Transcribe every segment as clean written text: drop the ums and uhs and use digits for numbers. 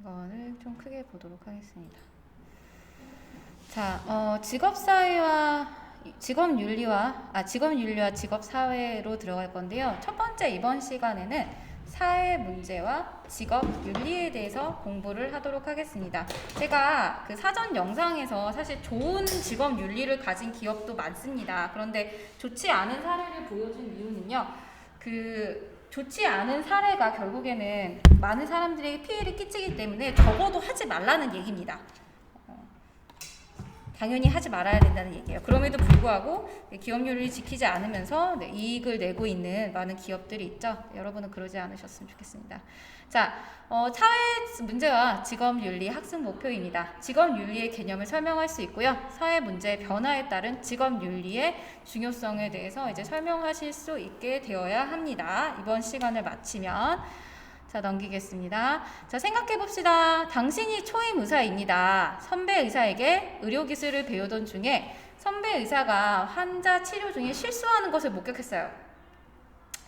이거를 좀 크게 보도록 하겠습니다. 자, 직업윤리와 직업사회로 들어갈 건데요. 첫 번째 이번 시간에는 사회 문제와 직업 윤리에 대해서 공부를 하도록 하겠습니다. 제가 그 사전 영상에서 사실 좋은 직업 윤리를 가진 기업도 많습니다. 그런데 좋지 않은 사례를 보여준 이유는요. 좋지 않은 사례가 결국에는 많은 사람들에게 피해를 끼치기 때문에 적어도 하지 말라는 얘기입니다. 당연히 하지 말아야 된다는 얘기예요. 그럼에도 불구하고 기업윤리를 지키지 않으면서 이익을 내고 있는 많은 기업들이 있죠. 여러분은 그러지 않으셨으면 좋겠습니다. 자, 사회 문제와 직업윤리 학습 목표입니다. 직업윤리의 개념을 설명할 수 있고요. 사회 문제의 변화에 따른 직업윤리의 중요성에 대해서 이제 설명하실 수 있게 되어야 합니다. 이번 시간을 마치면 자, 넘기겠습니다. 자, 생각해봅시다. 당신이 초임 의사입니다. 선배 의사에게 의료기술을 배우던 중에 선배 의사가 환자 치료 중에 실수하는 것을 목격했어요.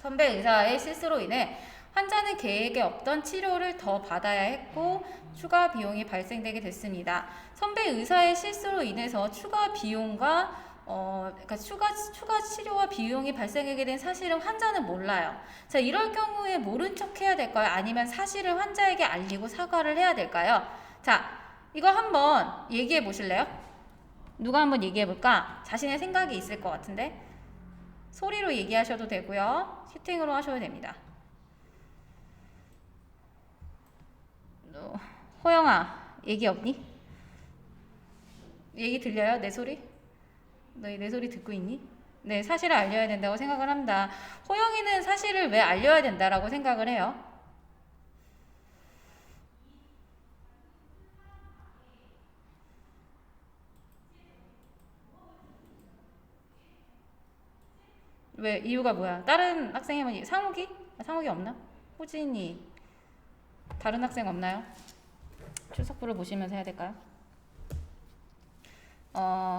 선배 의사의 실수로 인해 환자는 계획에 없던 치료를 더 받아야 했고 추가 비용이 발생되게 됐습니다. 선배 의사의 실수로 인해서 추가 비용과 그러니까 추가 치료와 비용이 발생하게 된 사실은 환자는 몰라요. 자, 이럴 경우에 모른 척 해야 될까요? 아니면 사실을 환자에게 알리고 사과를 해야 될까요? 자, 이거 한번 얘기해 보실래요? 누가 한번 얘기해 볼까? 자신의 생각이 있을 것 같은데. 소리로 얘기하셔도 되고요. 채팅으로 하셔도 됩니다. 호영아, 얘기 없니? 얘기 들려요? 내 소리? 너희 내 소리 듣고 있니? 네, 사실을 알려야 된다고 생각을 합니다. 호영이는 사실을 왜 알려야 된다라고 생각을 해요? 왜 이유가 뭐야? 다른 학생이면 상욱이? 상욱이 없나? 호진이 다른 학생 없나요? 출석부를 보시면서 해야 될까요?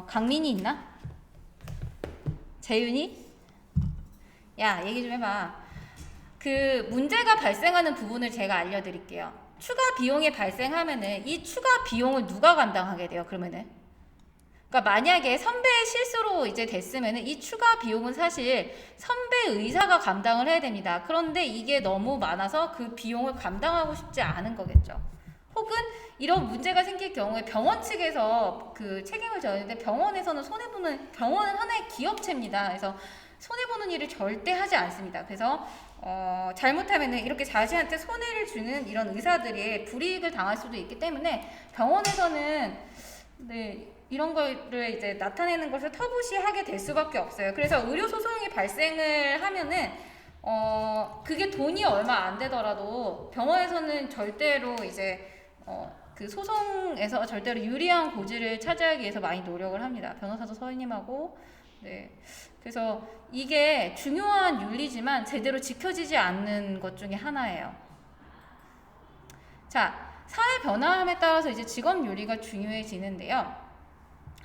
강민이 있나? 재윤이? 야, 얘기 좀 해봐. 그 문제가 발생하는 부분을 제가 알려드릴게요. 추가 비용이 발생하면은 이 추가 비용을 누가 감당하게 돼요? 그러면은 그러니까 만약에 선배의 실수로 이제 됐으면은 이 추가 비용은 사실 선배 의사가 감당을 해야 됩니다. 그런데 이게 너무 많아서 그 비용을 감당하고 싶지 않은 거겠죠. 혹은 이런 문제가 생길 경우에 병원 측에서 그 책임을 져야 되는데 병원에서는 병원은 하나의 기업체입니다. 그래서 손해보는 일을 절대 하지 않습니다. 그래서 잘못하면은 이렇게 자신한테 손해를 주는 이런 의사들이 불이익을 당할 수도 있기 때문에 병원에서는 이런 거를 이제 나타내는 것을 터부시하게 될 수밖에 없어요. 그래서 의료 소송이 발생을 하면은 그게 돈이 얼마 안 되더라도 병원에서는 절대로 이제 그 소송에서 절대로 유리한 고지를 차지하기 위해서 많이 노력을 합니다. 변호사도 선임하고. 네. 그래서 이게 중요한 윤리지만 제대로 지켜지지 않는 것 중에 하나예요. 자, 사회 변화함에 따라서 이제 직업 윤리가 중요해지는데요.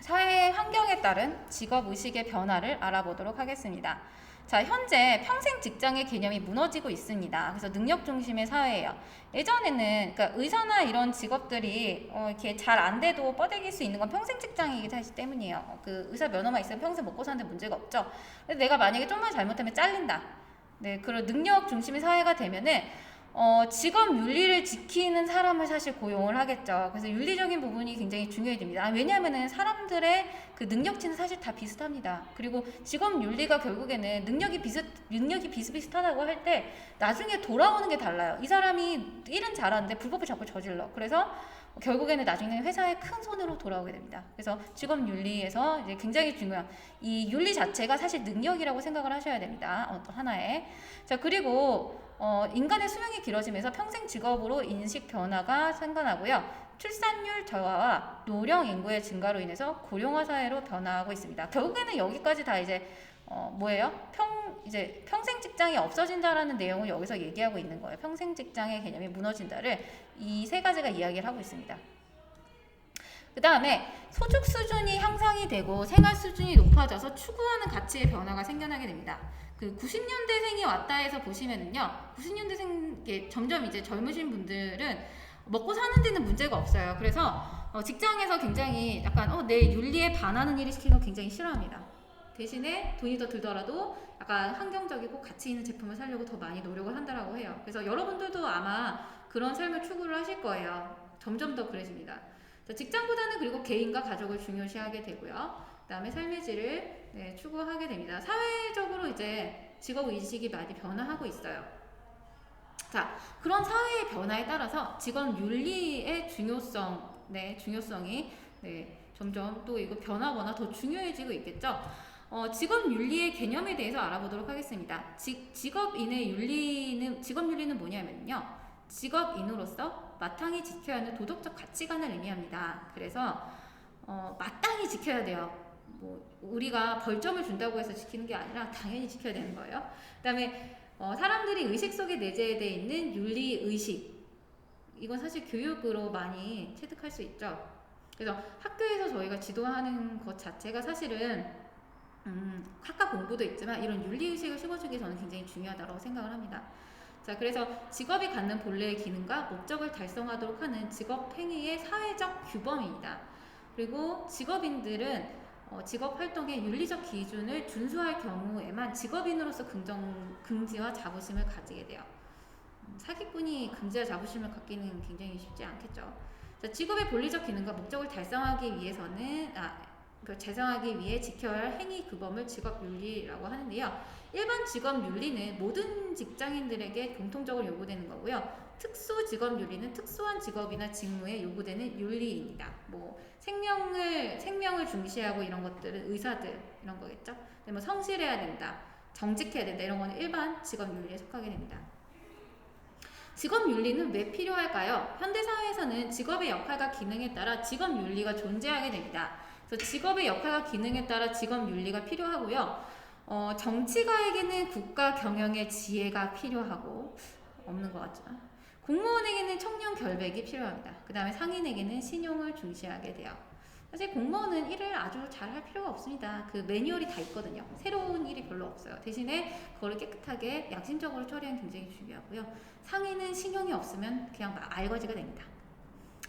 사회 환경에 따른 직업 의식의 변화를 알아보도록 하겠습니다. 자, 현재 평생 직장의 개념이 무너지고 있습니다. 그래서 능력 중심의 사회예요. 예전에는 그러니까 의사나 이런 직업들이 이렇게 잘 안 돼도 뻗어길 수 있는 건 평생 직장이기 때문이에요. 그 의사 면허만 있으면 평생 먹고 사는데 문제가 없죠. 근데 내가 만약에 좀만 잘못하면 잘린다. 네, 그런 능력 중심의 사회가 되면은 직업 윤리를 지키는 사람을 사실 고용을 하겠죠. 그래서 윤리적인 부분이 굉장히 중요해집니다. 왜냐하면은 사람들의 그 능력치는 사실 다 비슷합니다. 그리고 직업 윤리가 결국에는 능력이 비슷비슷하다고 할 때 나중에 돌아오는 게 달라요. 이 사람이 일은 잘하는데 불법을 자꾸 저질러. 그래서 결국에는 나중에 회사에 큰 손해로 돌아오게 됩니다. 그래서 직업 윤리에서 이제 굉장히 중요한 이 윤리 자체가 사실 능력이라고 생각을 하셔야 됩니다. 하나의. 자, 그리고 인간의 수명이 길어지면서 평생 직업으로 인식 변화가 생겨나고요. 출산율 저하와 노령 인구의 증가로 인해서 고령화 사회로 변화하고 있습니다. 결국에는 여기까지 다 이제 뭐예요? 이제 평생 직장이 없어진다라는 내용을 여기서 얘기하고 있는 거예요. 평생 직장의 개념이 무너진다를 이 세 가지가 이야기를 하고 있습니다. 그 다음에 소득 수준이 향상이 되고 생활 수준이 높아져서 추구하는 가치의 변화가 생겨나게 됩니다. 그 90년대생이 왔다 해서 보시면은요, 90년대생 점점 이제 젊으신 분들은 먹고 사는 데는 문제가 없어요. 그래서 직장에서 굉장히 약간 내 윤리에 반하는 일을 시키는 거 굉장히 싫어합니다. 대신에 돈이 더 들더라도 약간 환경적이고 가치 있는 제품을 사려고 더 많이 노력을 한다라고 해요. 그래서 여러분들도 아마 그런 삶을 추구를 하실 거예요. 점점 더 그래집니다. 자, 직장보다는 그리고 개인과 가족을 중요시하게 되고요. 그 다음에 삶의 질을 추구하게 됩니다. 사회적으로 이제 직업 의식이 많이 변화하고 있어요. 자, 그런 사회의 변화에 따라서 직업 윤리의 중요성이 점점 또 이거 변하거나 더 중요해지고 있겠죠. 직업 윤리의 개념에 대해서 알아보도록 하겠습니다. 직업 윤리는 뭐냐면요. 직업인으로서 마땅히 지켜야 하는 도덕적 가치관을 의미합니다. 그래서 마땅히 지켜야 돼요. 뭐 우리가 벌점을 준다고 해서 지키는 게 아니라 당연히 지켜야 되는 거예요. 그다음에 사람들이 의식 속에 내재되어 있는 윤리 의식, 이건 사실 교육으로 많이 체득할 수 있죠. 그래서 학교에서 저희가 지도하는 것 자체가 사실은 학과 공부도 있지만 이런 윤리 의식을 심어주는 게 저는 굉장히 중요하다고 생각을 합니다. 자, 그래서 직업이 갖는 본래의 기능과 목적을 달성하도록 하는 직업 행위의 사회적 규범입니다. 그리고 직업인들은 직업 활동의 윤리적 기준을 준수할 경우에만 직업인으로서 긍지와 자부심을 가지게 돼요. 사기꾼이 긍지와 자부심을 갖기는 굉장히 쉽지 않겠죠. 자, 직업의 본리적 기능과 목적을 달성하기 위해 지켜야 할 행위 규범을 직업윤리라고 하는데요. 일반 직업윤리는 모든 직장인들에게 공통적으로 요구되는 거고요. 특수 직업윤리는 특수한 직업이나 직무에 요구되는 윤리입니다. 뭐 생명을 중시하고 이런 것들은 의사들 이런 거겠죠. 뭐 성실해야 된다, 정직해야 된다 이런 거는 일반 직업윤리에 속하게 됩니다. 직업윤리는 왜 필요할까요? 현대사회에서는 직업의 역할과 기능에 따라 직업윤리가 존재하게 됩니다. 그래서 직업의 역할과 기능에 따라 직업윤리가 필요하고요. 정치가에게는 국가 경영의 지혜가 필요하고 없는 것 같죠. 공무원에게는 청렴 결백이 필요합니다. 그 다음에 상인에게는 신용을 중시하게 돼요. 사실 공무원은 일을 아주 잘 할 필요가 없습니다. 그 매뉴얼이 다 있거든요. 새로운 일이 별로 없어요. 대신에 그거를 깨끗하게 양심적으로 처리하는 게 굉장히 중요하고요. 상인은 신용이 없으면 그냥 알거지가 됩니다.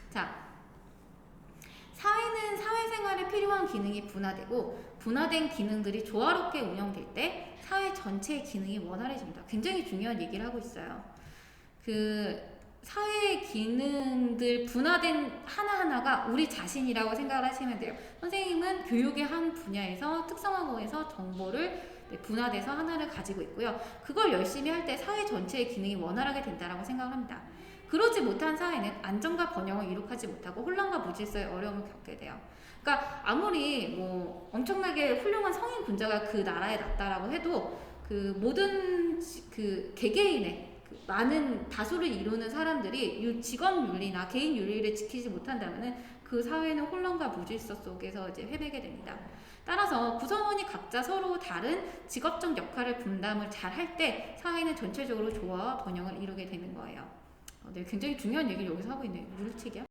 자, 사회는 사회생활에 필요한 기능이 분화되고 분화된 기능들이 조화롭게 운영될 때 사회 전체의 기능이 원활해집니다. 굉장히 중요한 얘기를 하고 있어요. 그 사회의 기능들 분화된 하나하나가 우리 자신이라고 생각을 하시면 돼요. 선생님은 교육의 한 분야에서 특성화고에서 정보를 분화돼서 하나를 가지고 있고요. 그걸 열심히 할 때 사회 전체의 기능이 원활하게 된다고 생각을 합니다. 그러지 못한 사회는 안정과 번영을 이룩하지 못하고 혼란과 무질서의 어려움을 겪게 돼요. 그러니까 아무리 뭐 엄청나게 훌륭한 성인 군자가 그 나라에 났다라고 해도 그 모든 그 개개인의 많은 다수를 이루는 사람들이 직업 윤리나 개인 윤리를 지키지 못한다면은 그 사회는 혼란과 무질서 속에서 이제 헤매게 됩니다. 따라서 구성원이 각자 서로 다른 직업적 역할을 분담을 잘 할 때 사회는 전체적으로 조화와 번영을 이루게 되는 거예요. 네, 굉장히 중요한 얘기를 여기서 하고 있네요. 물리치기야.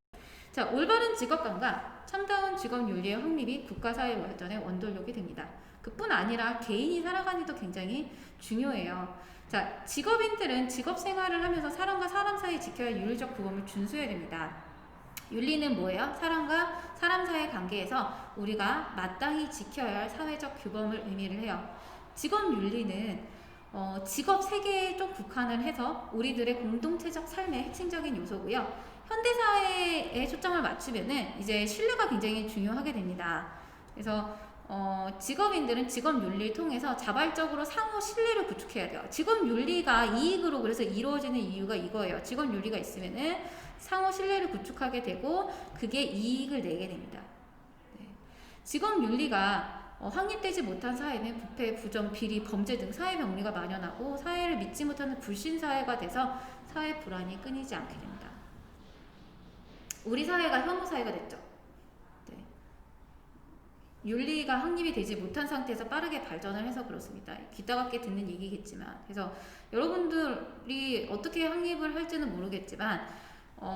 자, 올바른 직업관과 참다운 직업 윤리의 확립이 국가사회 발전의 원동력이 됩니다. 그뿐 아니라 개인이 살아가기도 굉장히 중요해요. 자, 직업인들은 직업 생활을 하면서 사람과 사람 사이 지켜야 할 윤리적 규범을 준수해야 됩니다. 윤리는 뭐예요? 사람과 사람 사이의 관계에서 우리가 마땅히 지켜야 할 사회적 규범을 의미를 해요. 직업 윤리는 직업 세계에 좀 국한을 해서 우리들의 공동체적 삶의 핵심적인 요소고요. 현대사회에 초점을 맞추면은 이제 신뢰가 굉장히 중요하게 됩니다. 그래서 직업인들은 직업 윤리를 통해서 자발적으로 상호 신뢰를 구축해야 돼요. 직업 윤리가 이익으로 그래서 이루어지는 이유가 이거예요. 직업 윤리가 있으면은 상호 신뢰를 구축하게 되고 그게 이익을 내게 됩니다. 네. 직업 윤리가 확립되지 못한 사회는 부패, 부정, 비리, 범죄 등 사회 병리가 만연하고 사회를 믿지 못하는 불신 사회가 돼서 사회 불안이 끊이지 않게 됩니다. 우리 사회가 혐오 사회가 됐죠. 네. 윤리가 확립이 되지 못한 상태에서 빠르게 발전을 해서 그렇습니다. 귀따갑게 듣는 얘기겠지만, 그래서 여러분들이 어떻게 확립을 할지는 모르겠지만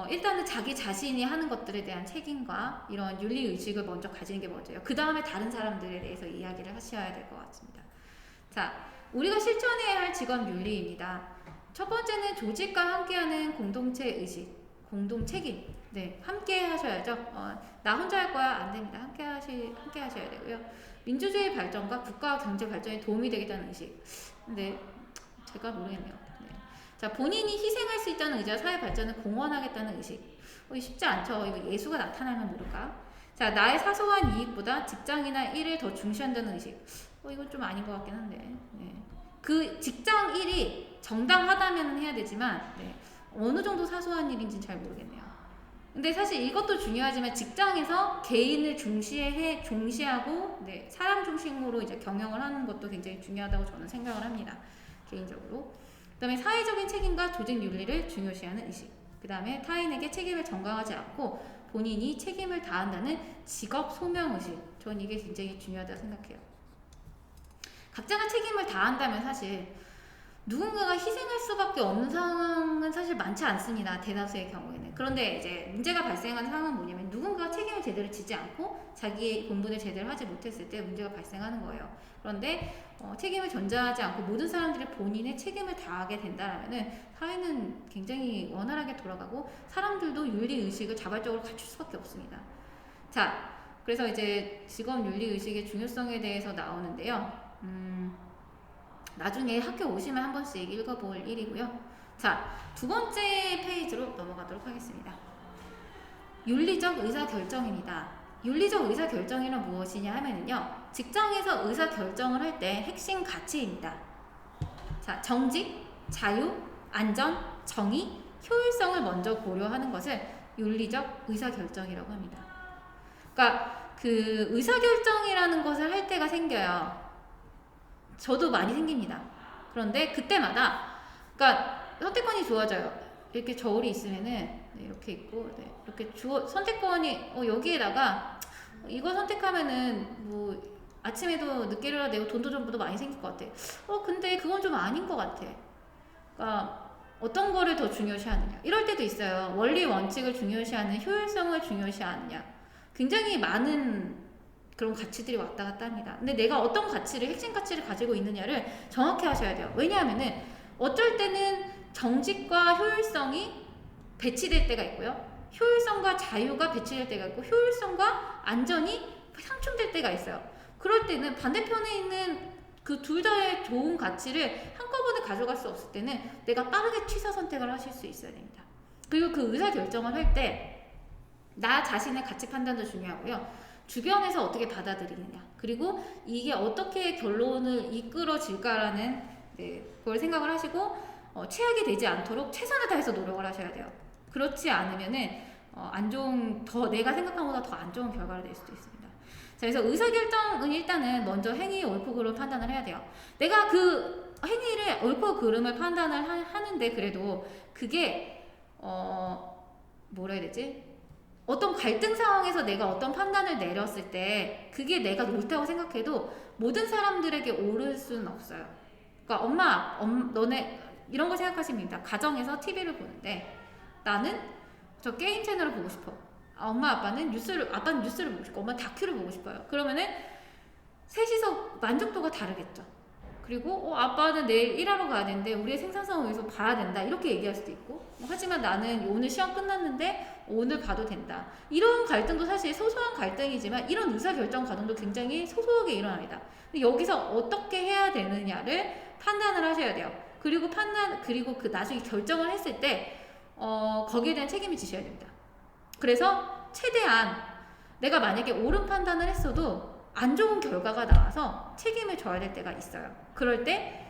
일단은 자기 자신이 하는 것들에 대한 책임과 이런 윤리 의식을 먼저 가지는 게 먼저예요. 그 다음에 다른 사람들에 대해서 이야기를 하셔야 될 것 같습니다. 자, 우리가 실천해야 할 직업 윤리입니다. 첫 번째는 조직과 함께하는 공동체 의식, 공동 책임. 네, 함께 하셔야죠. 나 혼자 할 거야 안 됩니다. 함께 하셔야 되고요. 민주주의 발전과 국가 경제 발전에 도움이 되겠다는 의식. 근데 제가 모르겠네요. 네. 자, 본인이 희생할 수 있다는 의지와 사회 발전을 공헌하겠다는 의식. 쉽지 않죠. 이거 예수가 나타나면 모를까? 자, 나의 사소한 이익보다 직장이나 일을 더 중시한다는 의식. 이건 좀 아닌 것 같긴 한데. 네. 그 직장 일이 정당하다면 해야 되지만, 네. 어느 정도 사소한 일인지는 잘 모르겠네요. 근데 사실 이것도 중요하지만 직장에서 개인을 중시하고, 네, 사람 중심으로 이제 경영을 하는 것도 굉장히 중요하다고 저는 생각을 합니다. 개인적으로. 그 다음에 사회적인 책임과 조직 윤리를 중요시하는 의식. 그 다음에 타인에게 책임을 전가하지 않고 본인이 책임을 다한다는 직업 소명 의식. 전 이게 굉장히 중요하다고 생각해요. 각자가 책임을 다한다면 사실 누군가가 희생할 수밖에 없는 상황은 사실 많지 않습니다. 대다수의 경우에는. 그런데 이제 문제가 발생하는 상황은 뭐냐면 누군가가 책임을 제대로 지지 않고 자기의 본분을 제대로 하지 못했을 때 문제가 발생하는 거예요. 그런데 책임을 전가하지 않고 모든 사람들이 본인의 책임을 다하게 된다라면은 사회는 굉장히 원활하게 돌아가고 사람들도 윤리의식을 자발적으로 갖출 수밖에 없습니다. 자, 그래서 이제 직업 윤리의식의 중요성에 대해서 나오는데요. 나중에 학교 오시면 한 번씩 읽어볼 일이고요. 자, 두 번째 페이지로 넘어가도록 하겠습니다. 윤리적 의사결정입니다. 윤리적 의사결정이란 무엇이냐 하면은요, 직장에서 의사결정을 할 때 핵심 가치입니다. 자, 정직, 자유, 안전, 정의, 효율성을 먼저 고려하는 것을 윤리적 의사결정이라고 합니다. 그러니까 그 의사결정이라는 것을 할 때가 생겨요. 저도 많이 생깁니다. 그런데 그때마다 그러니까 선택권이 주어져요. 이렇게 저울이 있으면은 네, 이렇게 있고 네, 이렇게 선택권이 여기에다가 이거 선택하면은 뭐 아침에도 늦게 일어나고 돈도 좀 더 많이 생길 것 같아. 근데 그건 좀 아닌 것 같아. 그러니까 어떤 거를 더 중요시하느냐. 이럴 때도 있어요. 원리 원칙을 중요시하는 효율성을 중요시하느냐. 굉장히 많은 그런 가치들이 왔다 갔다 합니다. 근데 내가 어떤 가치를, 핵심 가치를 가지고 있느냐를 정확히 하셔야 돼요. 왜냐하면은 어쩔 때는 정직과 효율성이 배치될 때가 있고요. 효율성과 자유가 배치될 때가 있고 효율성과 안전이 상충될 때가 있어요. 그럴 때는 반대편에 있는 그 둘 다의 좋은 가치를 한꺼번에 가져갈 수 없을 때는 내가 빠르게 취사 선택을 하실 수 있어야 됩니다. 그리고 그 의사결정을 할 때 나 자신의 가치 판단도 중요하고요. 주변에서 어떻게 받아들이느냐, 그리고 이게 어떻게 결론을 이끌어질까라는 그걸 생각을 하시고 최악이 되지 않도록 최선을 다해서 노력을 하셔야 돼요. 그렇지 않으면은 내가 생각한 것보다 더 안 좋은 결과를 낼 수도 있습니다. 자, 그래서 의사결정은 일단은 먼저 행위의 옳고 그름을 판단을 해야 돼요. 내가 그 행위를 옳고 그름을 판단을 하는데 그래도 그게 뭐라 해야 되지? 어떤 갈등 상황에서 내가 어떤 판단을 내렸을 때 그게 내가 옳다고 생각해도 모든 사람들에게 옳을 수는 없어요. 그러니까 엄마, 너네 이런 거 생각하시면 됩니다. 가정에서 TV를 보는데 나는 저 게임 채널을 보고 싶어. 아빠는 뉴스를 보고 싶고 엄마는 다큐를 보고 싶어요. 그러면은 셋이서 만족도가 다르겠죠. 그리고 아빠는 내일 일하러 가야 되는데 우리의 생산성을 위해서 봐야 된다 이렇게 얘기할 수도 있고, 하지만 나는 오늘 시험 끝났는데 오늘 봐도 된다. 이런 갈등도 사실 소소한 갈등이지만 이런 의사결정 과정도 굉장히 소소하게 일어납니다. 근데 여기서 어떻게 해야 되느냐를 판단을 하셔야 돼요. 그리고 그 나중에 결정을 했을 때 거기에 대한 책임을 지셔야 됩니다. 그래서 최대한 내가 만약에 옳은 판단을 했어도 안 좋은 결과가 나와서 책임을 져야 될 때가 있어요. 그럴 때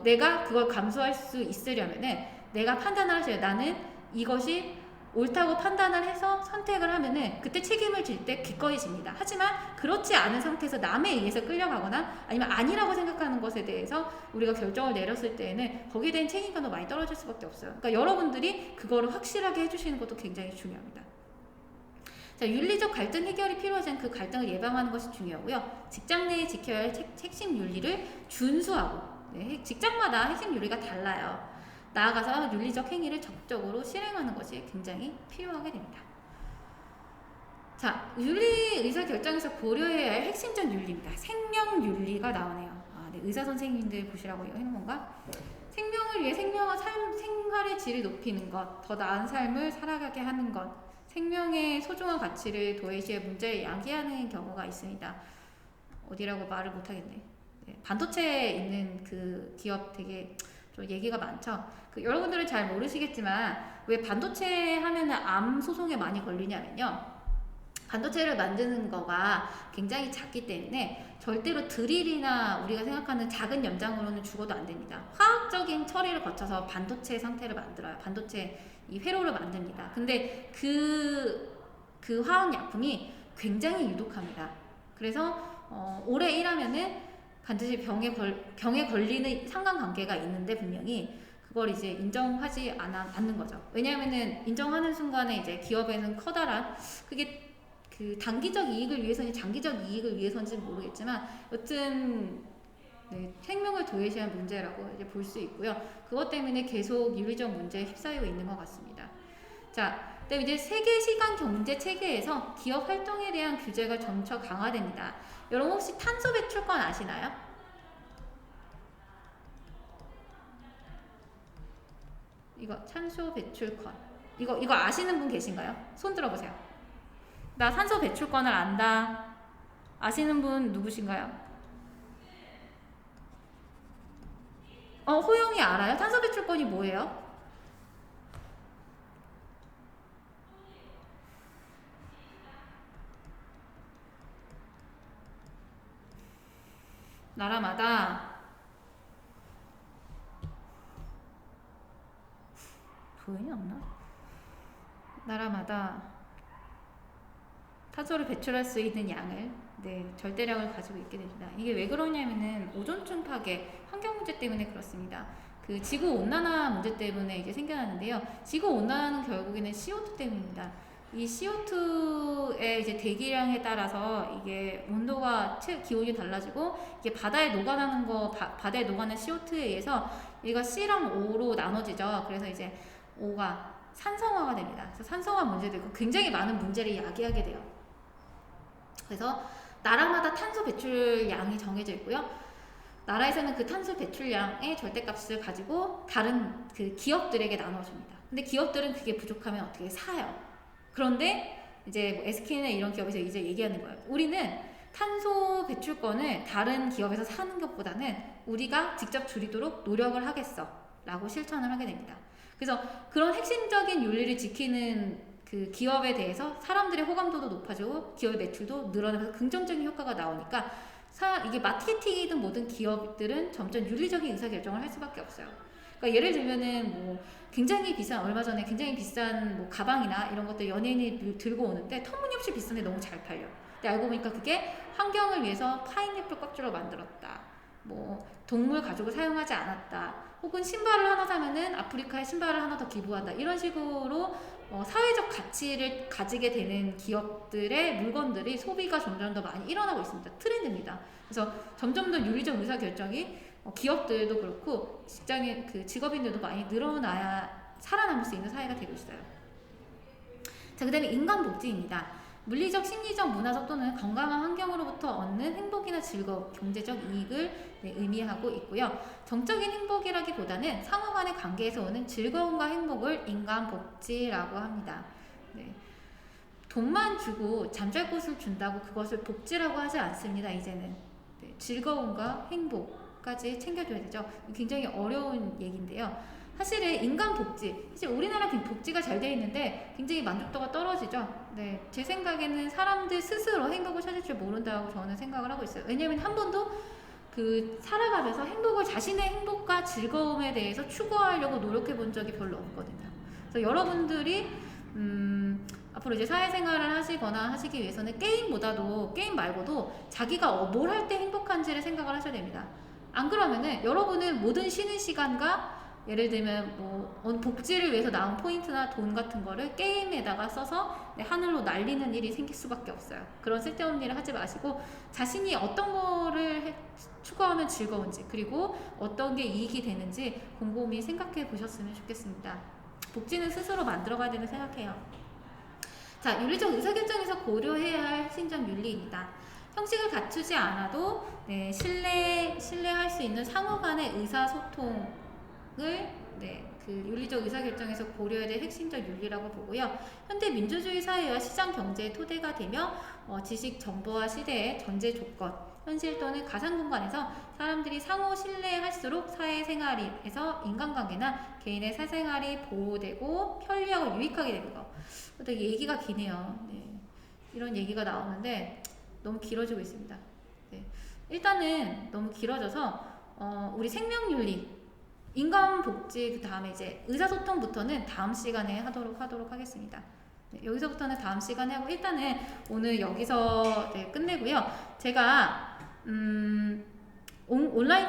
내가 그걸 감수할 수 있으려면은 내가 판단을 하셔요. 나는 이것이 옳다고 판단을 해서 선택을 하면은 그때 책임을 질 때 기꺼이 집니다. 하지만 그렇지 않은 상태에서 남에 의해서 끌려가거나 아니면 아니라고 생각하는 것에 대해서 우리가 결정을 내렸을 때에는 거기에 대한 책임감도 많이 떨어질 수밖에 없어요. 그러니까 여러분들이 그거를 확실하게 해주시는 것도 굉장히 중요합니다. 자, 윤리적 갈등 해결이 필요하지 그 갈등을 예방하는 것이 중요하고요. 직장 내에 지켜야 할 핵심 윤리를 준수하고, 직장마다 핵심 윤리가 달라요. 나아가서 윤리적 행위를 적극적으로 실행하는 것이 굉장히 필요하게 됩니다. 자, 윤리 의사결정에서 고려해야 할 핵심적 윤리입니다. 생명 윤리가 나오네요. 네, 의사 선생님들 보시라고 해놓은 건가? 생명을 생명을 위해 생활의 질을 높이는 것, 더 나은 삶을 살아가게 하는 것, 생명의 소중한 가치를 도외시의 문제를 야기하는 경우가 있습니다. 어디라고 말을 못하겠네. 네, 반도체에 있는 그 기업 되게 좀 얘기가 많죠. 여러분들은 잘 모르시겠지만 왜 반도체 하면은 암 소송에 많이 걸리냐면요. 반도체를 만드는 거가 굉장히 작기 때문에 절대로 드릴이나 우리가 생각하는 작은 연장으로는 죽어도 안 됩니다. 화학적인 처리를 거쳐서 반도체 상태를 만들어요. 반도체 이 회로를 만듭니다. 근데 그 화학약품이 굉장히 유독합니다. 그래서 오래 일하면은 반드시 병에 걸리는 상관관계가 있는데 분명히 그걸 이제 인정하지 않는 거죠. 왜냐하면은 인정하는 순간에 이제 기업에는 커다란 그게 그 단기적 이익을 위해서인지 장기적 이익을 위해서인지는 모르겠지만 여튼 네, 생명을 도외시한 문제라고 이제 볼 수 있고요. 그것 때문에 계속 윤리적 문제에 휩싸이고 있는 것 같습니다. 자, 그다음에 이제 세계 시간 경제 체계에서 기업 활동에 대한 규제가 점차 강화됩니다. 여러분 혹시 탄소 배출권 아시나요? 이거 탄소 배출권 이거 아시는 분 계신가요? 손 들어보세요. 나 탄소 배출권을 안다. 아시는 분 누구신가요? 호영이 알아요? 탄소 배출권이 뭐예요? 나라마다 보이냐 없나? 나라마다 탄소를 배출할 수 있는 양을 절대량을 가지고 있게 됩니다. 이게 왜 그러냐면은 오존층 파괴, 환경 문제 때문에 그렇습니다. 그 지구 온난화 문제 때문에 이게 생겨나는데요. 지구 온난화는 결국에는 CO2 때문입니다. 이 CO2의 이제 대기량에 따라서 이게 온도가 기온이 달라지고 이게 바다에 녹아나는 바다에 녹아나는 CO2에 의해서 얘가 C랑 O로 나눠지죠. 그래서 이제 O가 산성화가 됩니다. 그래서 산성화 문제도 있고 굉장히 많은 문제를 야기하게 돼요. 그래서 나라마다 탄소 배출량이 정해져 있고요. 나라에서는 그 탄소 배출량의 절대값을 가지고 다른 그 기업들에게 나눠줍니다. 근데 기업들은 그게 부족하면 어떻게 사요. 그런데 이제 뭐 SK나 이런 기업에서 이제 얘기하는 거예요. 우리는 탄소 배출권을 다른 기업에서 사는 것보다는 우리가 직접 줄이도록 노력을 하겠어 라고 실천을 하게 됩니다. 그래서 그런 핵심적인 윤리를 지키는 그 기업에 대해서 사람들의 호감도도 높아지고 기업의 매출도 늘어나면서 긍정적인 효과가 나오니까 이게 마케팅이든 모든 기업들은 점점 윤리적인 의사결정을 할 수밖에 없어요. 그러니까 예를 들면은 뭐 굉장히 비싼 얼마 전에 굉장히 비싼 뭐 가방이나 이런 것들 연예인이 들고 오는데 터무니없이 비싼데 너무 잘 팔려. 근데 알고 보니까 그게 환경을 위해서 파인애플 껍질로 만들었다. 뭐 동물 가죽을 사용하지 않았다. 혹은 신발을 하나 사면은 아프리카에 신발을 하나 더 기부한다. 이런 식으로 사회적 가치를 가지게 되는 기업들의 물건들이 소비가 점점 더 많이 일어나고 있습니다. 트렌드입니다. 그래서 점점 더 윤리적 의사결정이 기업들도 그렇고 직업인들도 많이 늘어나야 살아남을 수 있는 사회가 되고 있어요. 자, 그 다음에 인간복지입니다. 물리적, 심리적, 문화적 또는 건강한 환경으로부터 얻는 행복이나 즐거움, 경제적 이익을 의미하고 있고요. 정적인 행복이라기보다는 상호 간의 관계에서 오는 즐거움과 행복을 인간복지라고 합니다. 네. 돈만 주고 잠잘 곳을 준다고 그것을 복지라고 하지 않습니다. 이제는 즐거움과 행복까지 챙겨줘야 되죠. 굉장히 어려운 얘기인데요. 사실은 인간 복지, 사실 우리나라 복지가 잘 되어 있는데 굉장히 만족도가 떨어지죠. 네, 제 생각에는 사람들 스스로 행복을 찾을 줄 모른다고 저는 생각을 하고 있어요. 왜냐하면 한 번도 살아가면서 자신의 행복과 즐거움에 대해서 추구하려고 노력해 본 적이 별로 없거든요. 그래서 여러분들이 앞으로 이제 사회생활을 하시거나 하시기 위해서는 게임 말고도 자기가 뭘 할 때 행복한지를 생각을 하셔야 됩니다. 안 그러면은 여러분은 모든 쉬는 시간과 예를 들면 뭐 복지를 위해서 나온 포인트나 돈 같은 거를 게임에다가 써서 하늘로 날리는 일이 생길 수밖에 없어요. 그런 쓸데없는 일을 하지 마시고 자신이 어떤 거를 추구하면 즐거운지 그리고 어떤 게 이익이 되는지 곰곰이 생각해 보셨으면 좋겠습니다. 복지는 스스로 만들어가야 되는 생각해요. 자, 윤리적 의사결정에서 고려해야 할 핵심적 윤리입니다. 형식을 갖추지 않아도 신뢰할 수 있는 상호 간의 의사소통 네, 그 윤리적 의사결정에서 고려해야 될 핵심적 윤리라고 보고요. 현대 민주주의 사회와 시장 경제의 토대가 되며 지식 정보화 시대의 전제 조건, 현실 또는 가상 공간에서 사람들이 상호 신뢰할수록 사회생활에서 인간관계나 개인의 사생활이 보호되고 편리하고 유익하게 되는 거. 되게 얘기가 기네요. 네. 이런 얘기가 나오는데 너무 길어지고 있습니다. 네. 일단은 너무 길어져서 우리 생명윤리, 인간복지, 그 다음에 이제 의사소통부터는 다음 시간에 하도록 하겠습니다. 네, 여기서부터는 다음 시간에 하고 일단은 오늘 여기서 네, 끝내고요. 제가 온라인